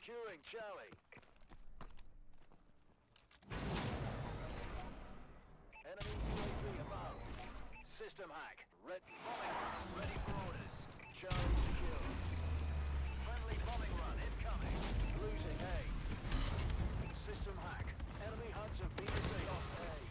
Securing Charlie. Enemy UAV above. System hack. Ready for orders. Charlie secure. Friendly bombing run incoming. Losing A. System hack. Enemy hunts have been disabled. Off A.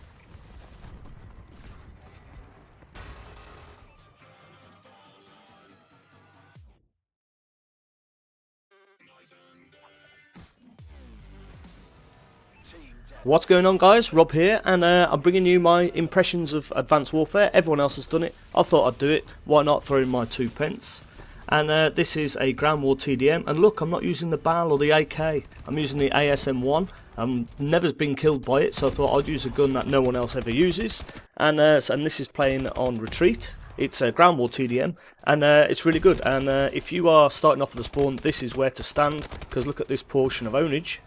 What's going on, guys? Rob here, and I'm bringing you my impressions of Advanced Warfare. Everyone else has done it. I thought I'd do it. Why not throw in my 2 pence? And this is a Ground War TDM, and look, I'm not using the BAL or the AK. I'm using the ASM1. I've never been killed by it, so I thought I'd use a gun that no one else ever uses. And this is playing on Retreat. It's a Ground War TDM, and it's really good. And if you are starting off at the spawn, this is where to stand, because look at this portion of ownage.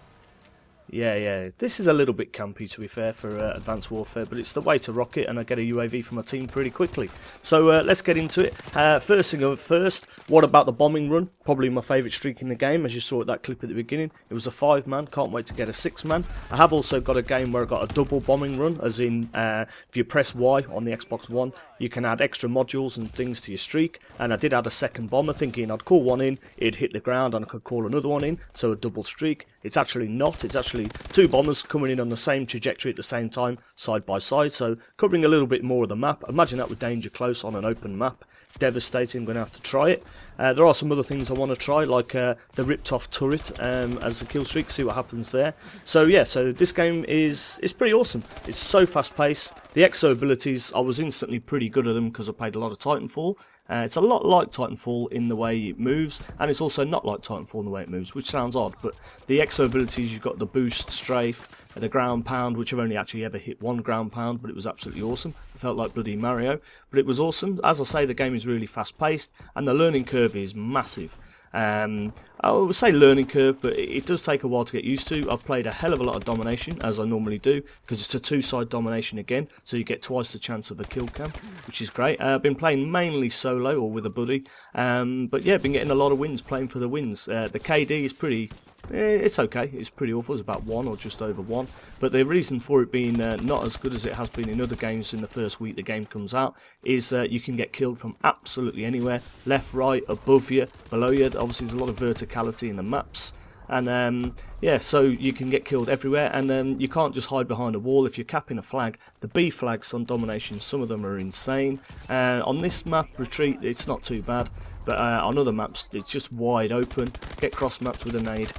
Yeah, this is a little bit campy, to be fair, for Advanced Warfare, but it's the way to rock it, and I get a UAV from my team pretty quickly. So let's get into it. First thing first, what about the bombing run? Probably my favourite streak in the game, as you saw at that clip at the beginning. It was a 5-man, can't wait to get a 6-man. I have also got a game where I got a double bombing run, as in if you press Y on the Xbox One, you can add extra modules and things to your streak, and I did add a second bomber, thinking I'd call one in, it'd hit the ground, and I could call another one in, so a double streak. It's actually not, it's actually 2 bombers coming in on the same trajectory at the same time, side by side, so covering a little bit more of the map. Imagine that with danger close on an open map. Devastating. I'm going to have to try it. There are some other things I want to try, like the ripped off turret as a kill streak, see what happens there. So yeah, so this game is pretty awesome. It's so fast paced. The exo abilities, I was instantly pretty good at them because I played a lot of Titanfall. It's a lot like Titanfall in the way it moves, and it's also not like Titanfall in the way it moves, which sounds odd, but the exo abilities, you've got the boost, strafe, the ground pound, which I've only actually ever hit 1 ground pound, but it was absolutely awesome. It felt like bloody Mario, but it was awesome. As I say, the game is really fast paced, and the learning curve is massive. I would say learning curve, but it does take a while to get used to. I've played a hell of a lot of domination, as I normally do, because it's a 2-side domination again, so you get twice the chance of a kill cam, which is great. I've been playing mainly solo or with a buddy, but yeah, been getting a lot of wins, playing for the wins. The KD is pretty, it's okay, it's pretty awful, it's about 1 or just over 1, but the reason for it being not as good as it has been in other games in the first week the game comes out is you can get killed from absolutely anywhere, left, right, above you, below you. Obviously there's a lot of verticality in the maps, and yeah, so you can get killed everywhere, and you can't just hide behind a wall. If you're capping a flag, the B flags on domination, some of them are insane. On this map, Retreat, it's not too bad, but on other maps it's just wide open. Get cross maps with a nade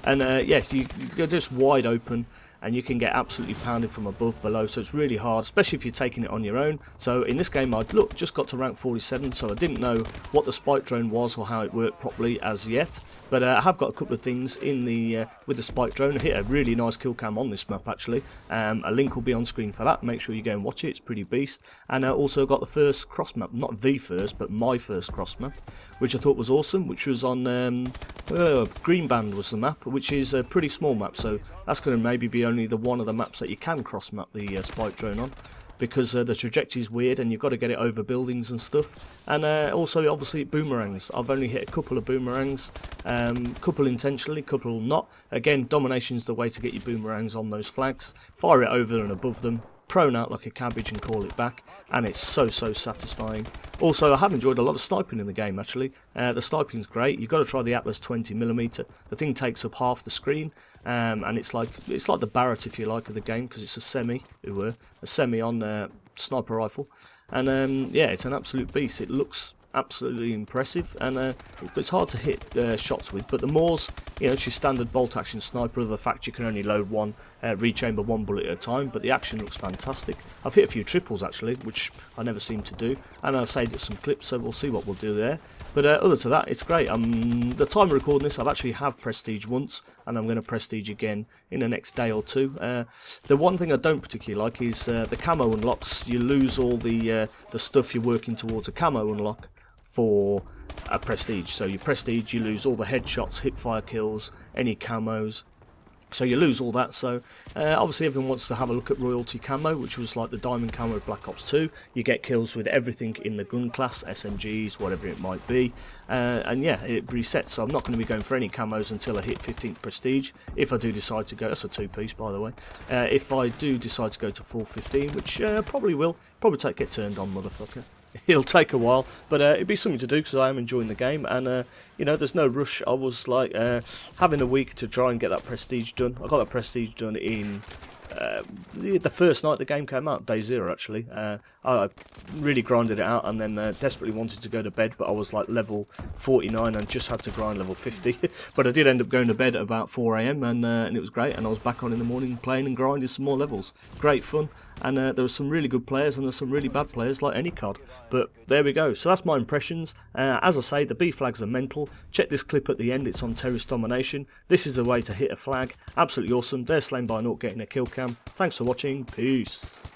and yeah, you're just wide open, and you can get absolutely pounded from above, below, so it's really hard, especially if you're taking it on your own. So in this game, I'd just got to rank 47, so I didn't know what the spike drone was or how it worked properly as yet, but I have got a couple of things in the with the spike drone. I hit a really nice kill cam on this map actually. A link will be on screen for that, make sure you go and watch it, it's pretty beast. And I also got the first cross map, not the first, but my first cross map, which I thought was awesome, which was on Green Band was the map, which is a pretty small map, so that's going to maybe be only the one of the maps that you can cross map the spike drone on, because the trajectory is weird and you've got to get it over buildings and stuff. And also obviously boomerangs. I've only hit a couple of boomerangs, couple intentionally, couple not. Again, domination's the way to get your boomerangs on those flags. Fire it over and above them, prone out like a cabbage and call it back, and it's so satisfying. Also, I have enjoyed a lot of sniping in the game actually. The sniping's great. You've got to try the Atlas 20mm. The thing takes up half the screen, and it's like the Barrett, if you like, of the game, because it's a semi on sniper rifle, and yeah, it's an absolute beast. It looks absolutely impressive, and it's hard to hit shots with, but the Moors, you know, it's your standard bolt action sniper, of the fact you can only load one, rechamber 1 bullet at a time, but the action looks fantastic. I've hit a few triples actually, which I never seem to do, and I've saved it some clips, so we'll see what we'll do there. But other to that, it's great. The time of recording this, I've actually have prestige once, and I'm going to prestige again in the next day or 2. The one thing I don't particularly like is the camo unlocks. You lose all the stuff you're working towards a camo unlock for a prestige. So you prestige, you lose all the headshots, hipfire kills, any camos, So you lose all that. So obviously everyone wants to have a look at royalty camo, which was like the diamond camo of Black Ops 2. You get kills with everything in the gun class, SMGs, whatever it might be, and yeah, it resets. So I'm not going to be going for any camos until I hit 15th prestige. If I do decide to go, that's a 2-piece by the way. If I do decide to go to full 15, which probably will, get turned on, motherfucker. It'll take a while, but it'd be something to do because I am enjoying the game, and you know, there's no rush. I was like having a week to try and get that prestige done. I got that prestige done in the first night the game came out, day 0 actually. I really grinded it out, and then desperately wanted to go to bed, but I was like level 49 and just had to grind level 50. But I did end up going to bed at about 4 AM, and it was great, and I was back on in the morning playing and grinding some more levels. Great fun. And there were some really good players and there's some really bad players like any COD. But there we go. So that's my impressions. As I say, the B flags are mental. Check this clip at the end. It's on terrorist domination. This is the way to hit a flag. Absolutely awesome. They're slain by naught, getting a kill cam. Thanks for watching. Peace.